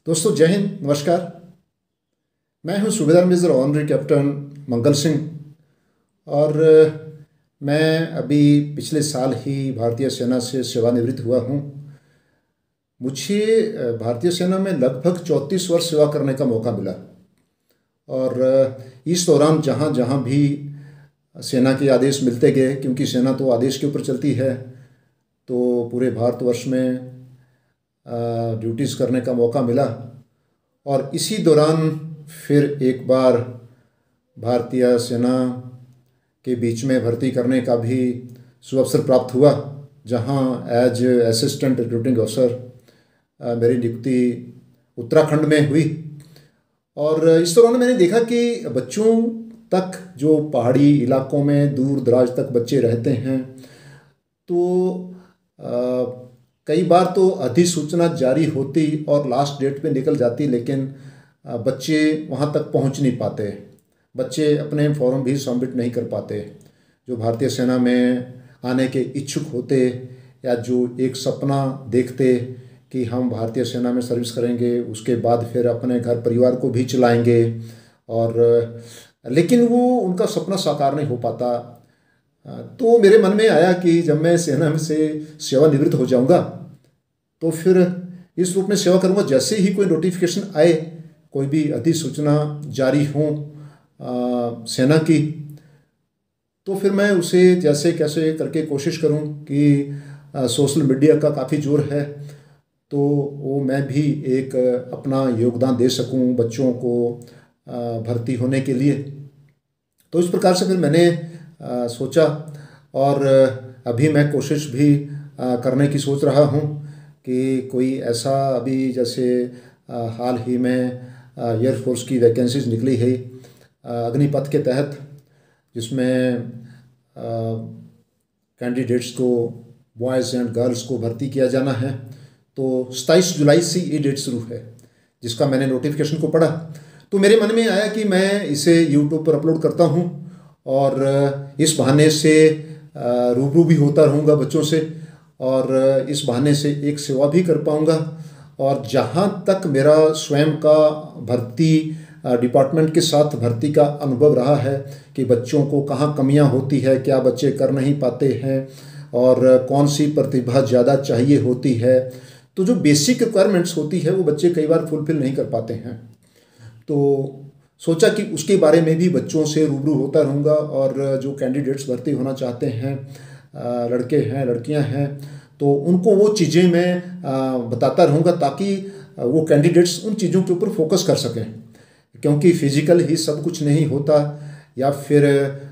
दोस्तों जय हिंद, नमस्कार। मैं हूं सूबेदार major honorary captain Mangal Singh. और मैं अभी पिछले साल ही भारतीय सेना से सेवानिवृत्त हुआ हूं। मुझे भारतीय सेना में लगभग 34 वर्ष सेवा करने का मौका मिला। और इस दौरान जहां जहां भी सेना के आदेश मिलते गए, क्योंकि सेना तो आदेश के ऊपर चलती है, तो पूरे भारतवर्ष में ड्यूटीज़ करने का मौका मिला। और इसी दौरान फिर एक बार भारतीय सेना के बीच में भर्ती करने का भी सुअवसर प्राप्त हुआ, जहां एज असिस्टेंट रिक्रूटिंग ऑफिसर मेरी नियुक्ति उत्तराखंड में हुई। और इस दौरान मैंने देखा कि बच्चों तक, जो पहाड़ी इलाकों में दूर दराज तक बच्चे रहते हैं, तो कई बार तो अधिसूचना जारी होती और लास्ट डेट पे निकल जाती, लेकिन बच्चे वहाँ तक पहुँच नहीं पाते। बच्चे अपने फॉर्म भी सबमिट नहीं कर पाते। जो भारतीय सेना में आने के इच्छुक होते, या जो एक सपना देखते कि हम भारतीय सेना में सर्विस करेंगे, उसके बाद फिर अपने घर परिवार को भी चलाएंगे, और लेकिन वो उनका सपना साकार नहीं हो पाता। तो मेरे मन में आया कि जब मैं सेना में से सेवानिवृत्त हो जाऊंगा तो फिर इस रूप में सेवा करूंगा। जैसे ही कोई नोटिफिकेशन आए, कोई भी अधिसूचना जारी हो सेना की, तो फिर मैं उसे जैसे कैसे करके कोशिश करूं कि सोशल मीडिया का काफ़ी जोर है, तो वो मैं भी एक अपना योगदान दे सकूं बच्चों को भर्ती होने के लिए। तो इस प्रकार से फिर मैंने सोचा, और अभी मैं कोशिश भी करने की सोच रहा हूं कि कोई ऐसा, अभी जैसे हाल ही में एयरफोर्स की वैकेंसीज निकली है अग्निपथ के तहत, जिसमें कैंडिडेट्स को, बॉयज़ एंड गर्ल्स को भर्ती किया जाना है। तो 27 जुलाई से ये डेट शुरू है, जिसका मैंने नोटिफिकेशन को पढ़ा। तो मेरे मन में आया कि मैं इसे यूट्यूब पर अपलोड करता हूँ, और इस बहाने से रूबरू भी होता रहूँगा बच्चों से, और इस बहाने से एक सेवा भी कर पाऊँगा। और जहाँ तक मेरा स्वयं का भर्ती डिपार्टमेंट के साथ भर्ती का अनुभव रहा है कि बच्चों को कहाँ कमियाँ होती है, क्या बच्चे कर नहीं पाते हैं, और कौन सी प्रतिभा ज़्यादा चाहिए होती है, तो जो बेसिक रिक्वायरमेंट्स होती है वो बच्चे कई बार फुलफिल नहीं कर पाते हैं। तो सोचा कि उसके बारे में भी बच्चों से रूबरू होता रहूँगा, और जो कैंडिडेट्स भर्ती होना चाहते हैं, लड़के हैं लड़कियां हैं, तो उनको वो चीज़ें मैं बताता रहूँगा, ताकि वो कैंडिडेट्स उन चीज़ों के ऊपर फोकस कर सकें। क्योंकि फिजिकल ही सब कुछ नहीं होता, या फिर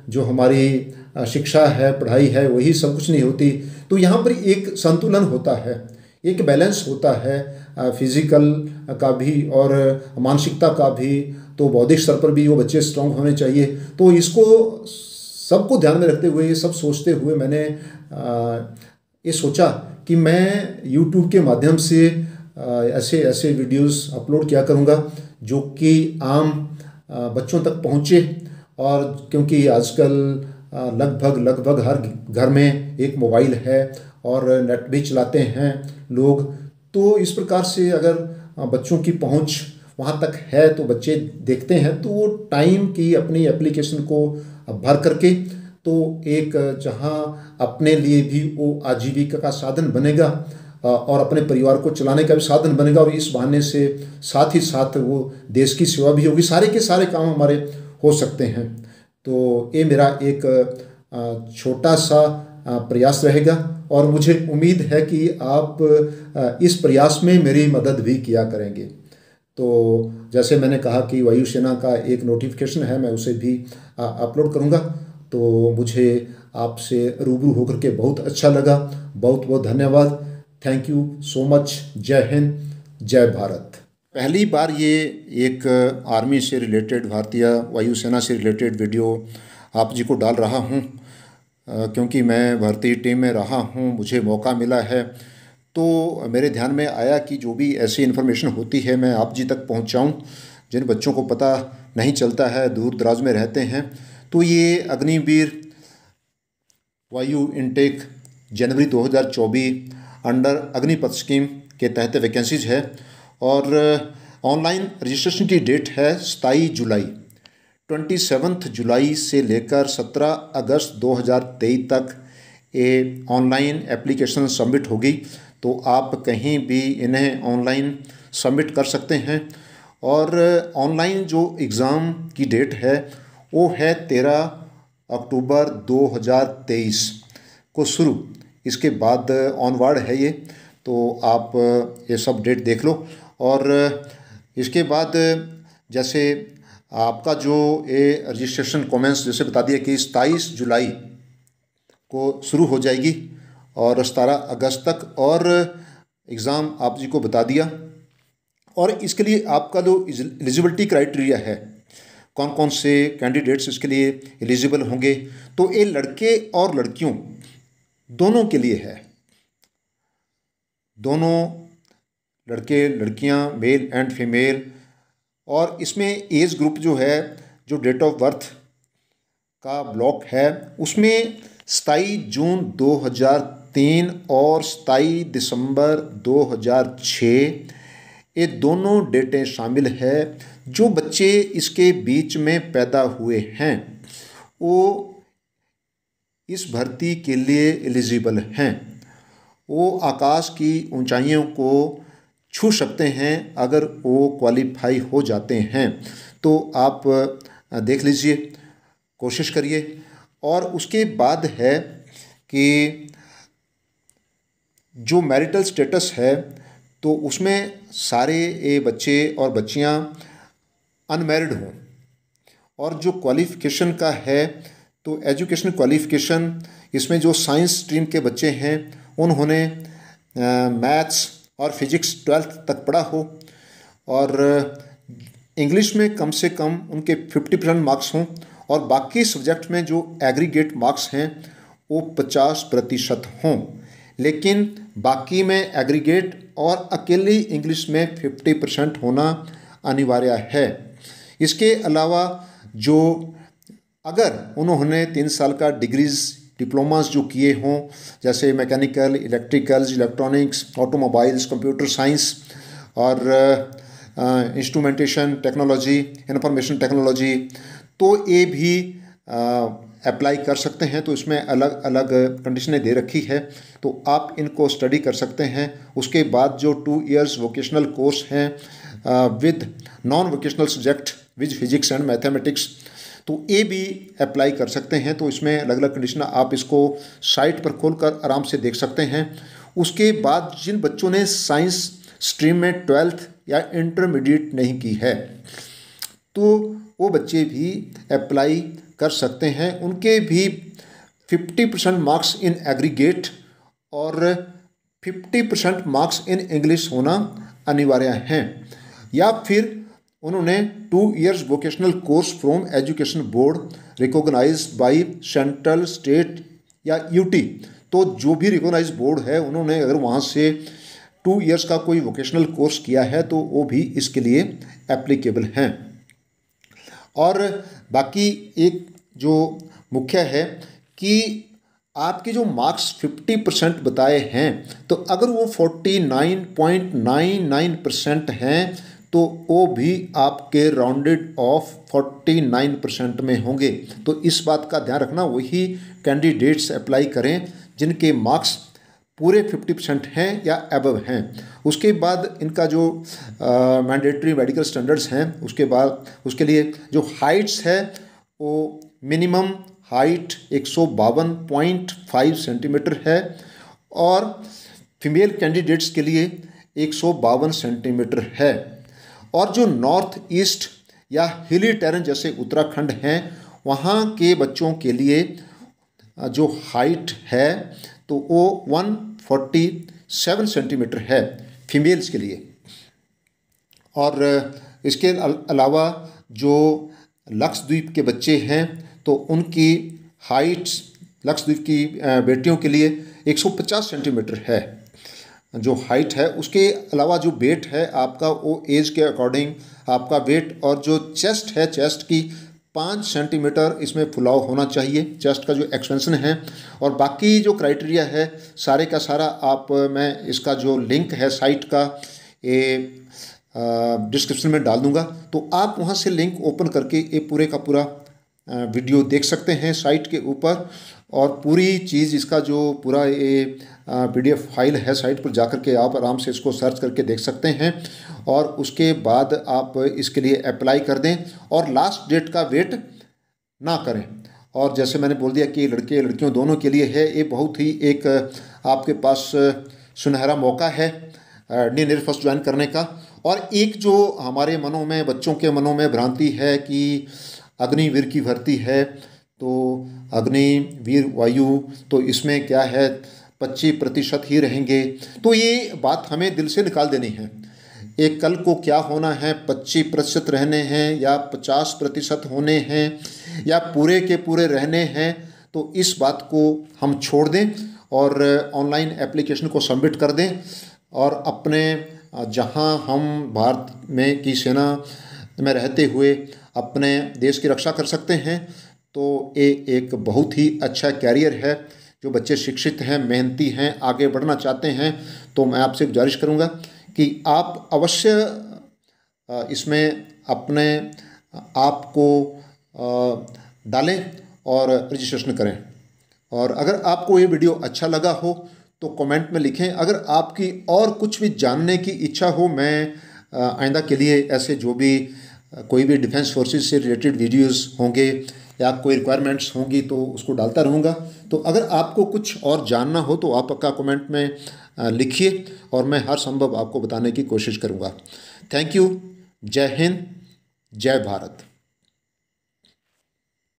जो हमारी शिक्षा है, पढ़ाई है, वही सब कुछ नहीं होती। तो यहाँ पर एक संतुलन होता है, एक बैलेंस होता है फिजिकल का भी और मानसिकता का भी। तो बौद्धिक स्तर पर भी वो बच्चे स्ट्रांग होने चाहिए। तो इसको सबको ध्यान में रखते हुए, ये सब सोचते हुए मैंने ये सोचा कि मैं यूट्यूब के माध्यम से ऐसे ऐसे वीडियोस अपलोड किया करूँगा जो कि आम बच्चों तक पहुँचे। और क्योंकि आजकल लगभग हर घर में एक मोबाइल है और नेट भी चलाते हैं लोग, तो इस प्रकार से अगर बच्चों की पहुंच वहां तक है तो बच्चे देखते हैं, तो वो टाइम की अपनी एप्लीकेशन को भर करके, तो एक जहां अपने लिए भी वो आजीविका का साधन बनेगा और अपने परिवार को चलाने का भी साधन बनेगा, और इस बहाने से साथ ही साथ वो देश की सेवा भी होगी। सारे के सारे काम हमारे हो सकते हैं। तो ये मेरा एक छोटा सा प्रयास रहेगा, और मुझे उम्मीद है कि आप इस प्रयास में मेरी मदद भी किया करेंगे। तो जैसे मैंने कहा कि वायुसेना का एक नोटिफिकेशन है, मैं उसे भी अपलोड करूंगा। तो मुझे आपसे रूबरू होकर के बहुत अच्छा लगा। बहुत बहुत धन्यवाद। Thank you so much. जय हिंद, जय भारत। पहली बार ये एक आर्मी से रिलेटेड, भारतीय वायुसेना से रिलेटेड वीडियो आप जी को डाल रहा हूँ, क्योंकि मैं भर्ती टीम में रहा हूँ, मुझे मौका मिला है। तो मेरे ध्यान में आया कि जो भी ऐसी इन्फॉर्मेशन होती है मैं आप जी तक पहुँचाऊँ, जिन बच्चों को पता नहीं चलता है, दूर दराज में रहते हैं। तो ये अग्निवीर वायु इनटेक जनवरी 2024 अंडर अग्निपथ स्कीम के तहत वैकेंसीज है। और ऑनलाइन रजिस्ट्रेशन की डेट है 27 जुलाई। 27 जुलाई से लेकर 17 अगस्त 2023 तक ये ऑनलाइन एप्लीकेशन सबमिट होगी। तो आप कहीं भी इन्हें ऑनलाइन सबमिट कर सकते हैं। और ऑनलाइन जो एग्ज़ाम की डेट है वो है 13 अक्टूबर 2023 को शुरू। इसके बाद ऑनवर्ड है ये, तो आप ये सब डेट देख लो। और इसके बाद जैसे आपका जो ये रजिस्ट्रेशन कमेंस जैसे बता दिया कि 27 जुलाई को शुरू हो जाएगी और 17 अगस्त तक, और एग्ज़ाम आप जी को बता दिया। और इसके लिए आपका जो एलिजिबिलिटी क्राइटेरिया है, कौन कौन से कैंडिडेट्स इसके लिए एलिजिबल होंगे, तो ये लड़के और लड़कियों दोनों के लिए है। दोनों लड़के लड़कियां, मेल एंड फीमेल। और इसमें एज ग्रुप जो है, जो डेट ऑफ बर्थ का ब्लॉक है, उसमें 27 जून 2003 और 27 दिसंबर 2006 ये दोनों डेटें शामिल है। जो बच्चे इसके बीच में पैदा हुए हैं वो इस भर्ती के लिए एलिजिबल हैं। वो आकाश की ऊंचाइयों को छू सकते हैं अगर वो क्वालिफाई हो जाते हैं। तो आप देख लीजिए, कोशिश करिए। और उसके बाद है कि जो मैरिटल स्टेटस है, तो उसमें सारे ये बच्चे और बच्चियां अनमैरिड हों। और जो क्वालिफ़िकेशन का है, तो एजुकेशन क्वालिफ़िकेशन, इसमें जो साइंस स्ट्रीम के बच्चे हैं उन्होंने मैथ्स और फिजिक्स 12th तक पढ़ा हो, और इंग्लिश में कम से कम उनके 50% मार्क्स हों, और बाकी सब्जेक्ट में जो एग्रीगेट मार्क्स हैं वो 50% हों। लेकिन बाकी में एग्रीगेट और अकेली इंग्लिश में 50% होना अनिवार्य है। इसके अलावा जो अगर उन्होंने 3 साल का डिग्रीज डिप्लोमास जो किए हों, जैसे mechanical, electricals, electronics, automobiles, computer science और इंस्ट्रूमेंटेशन टेक्नोलॉजी, इंफॉर्मेशन टेक्नोलॉजी, तो ये भी अप्लाई कर सकते हैं। तो इसमें अलग अलग कंडीशनें दे रखी है, तो आप इनको स्टडी कर सकते हैं। उसके बाद जो 2 इयर्स वोकेशनल कोर्स हैं with non vocational subject with physics and mathematics, तो ये भी अप्लाई कर सकते हैं। तो इसमें अलग अलग कंडीशन आप इसको साइट पर खोलकर आराम से देख सकते हैं। उसके बाद जिन बच्चों ने साइंस स्ट्रीम में 12th या इंटरमीडिएट नहीं की है, तो वो बच्चे भी अप्लाई कर सकते हैं। उनके भी 50% मार्क्स इन एग्रीगेट और 50% मार्क्स इन इंग्लिश होना अनिवार्य हैं। या फिर उन्होंने 2 years vocational course from education board recognised by central, state या यूटी, तो जो भी रिकॉग्नाइज बोर्ड है उन्होंने अगर वहाँ से 2 इयर्स का कोई वोकेशनल कोर्स किया है तो वो भी इसके लिए एप्लीकेबल हैं। और बाकी एक जो मुख्य है कि आपके जो मार्क्स 50% बताए हैं, तो अगर वो 49.99% हैं तो वो भी आपके राउंडेड ऑफ 49% में होंगे। तो इस बात का ध्यान रखना, वही कैंडिडेट्स अप्लाई करें जिनके मार्क्स पूरे 50% हैं या अबव हैं। उसके बाद इनका जो मैंडेटरी मेडिकल स्टैंडर्ड्स हैं, उसके बाद उसके लिए जो हाइट्स है वो मिनिमम हाइट 152.5 सेंटीमीटर है, और फीमेल कैंडिडेट्स के लिए 152 सेंटीमीटर है। और जो नॉर्थ ईस्ट या हिली टेरेन जैसे उत्तराखंड हैं, वहाँ के बच्चों के लिए जो हाइट है तो वो 147 सेंटीमीटर है फीमेल्स के लिए। और इसके अलावा जो लक्षद्वीप के बच्चे हैं तो उनकी हाइट्स लक्षद्वीप की बेटियों के लिए 150 सेंटीमीटर है जो हाइट है। उसके अलावा जो वेट है आपका वो एज के अकॉर्डिंग आपका वेट, और जो चेस्ट है चेस्ट की 5 सेंटीमीटर इसमें फुलाव होना चाहिए, चेस्ट का जो एक्सपेंशन है। और बाकी जो क्राइटेरिया है सारे का सारा आप मैं इसका जो लिंक है साइट का ये डिस्क्रिप्शन में डाल दूंगा, तो आप वहां से लिंक ओपन करके ये पूरे का पूरा वीडियो देख सकते हैं साइट के ऊपर। और पूरी चीज़ इसका जो पूरा ये PDF फाइल है साइट पर जाकर के आप आराम से इसको सर्च करके देख सकते हैं। और उसके बाद आप इसके लिए अप्लाई कर दें और लास्ट डेट का वेट ना करें। और जैसे मैंने बोल दिया कि लड़के लड़कियों दोनों के लिए है, ये बहुत ही एक आपके पास सुनहरा मौका है इंडियन एयरफोर्स ज्वाइन करने का। और एक जो हमारे मनों में, बच्चों के मनों में भ्रांति है कि अग्निवीर की भर्ती है तो अग्निवीर वायु तो इसमें क्या है 25% ही रहेंगे, तो ये बात हमें दिल से निकाल देनी है। एक कल को क्या होना है, 25% रहने हैं या 50% होने हैं या पूरे के पूरे रहने हैं, तो इस बात को हम छोड़ दें और ऑनलाइन एप्लीकेशन को सबमिट कर दें। और अपने जहां हम भारत में की सेना में रहते हुए अपने देश की रक्षा कर सकते हैं, तो ये एक बहुत ही अच्छा कैरियर है। जो बच्चे शिक्षित हैं, मेहनती हैं, आगे बढ़ना चाहते हैं, तो मैं आपसे गुजारिश करूंगा कि आप अवश्य इसमें अपने आप को डालें और रजिस्ट्रेशन करें। और अगर आपको ये वीडियो अच्छा लगा हो तो कमेंट में लिखें। अगर आपकी और कुछ भी जानने की इच्छा हो, मैं आइंदा के लिए ऐसे जो भी कोई भी डिफेंस फोर्सेस से रिलेटेड वीडियोस होंगे या कोई रिक्वायरमेंट्स होंगी तो उसको डालता रहूँगा। तो अगर आपको कुछ और जानना हो तो आप पक्का कमेंट में लिखिए और मैं हर संभव आपको बताने की कोशिश करूँगा। Thank you. जय हिंद, जय भारत।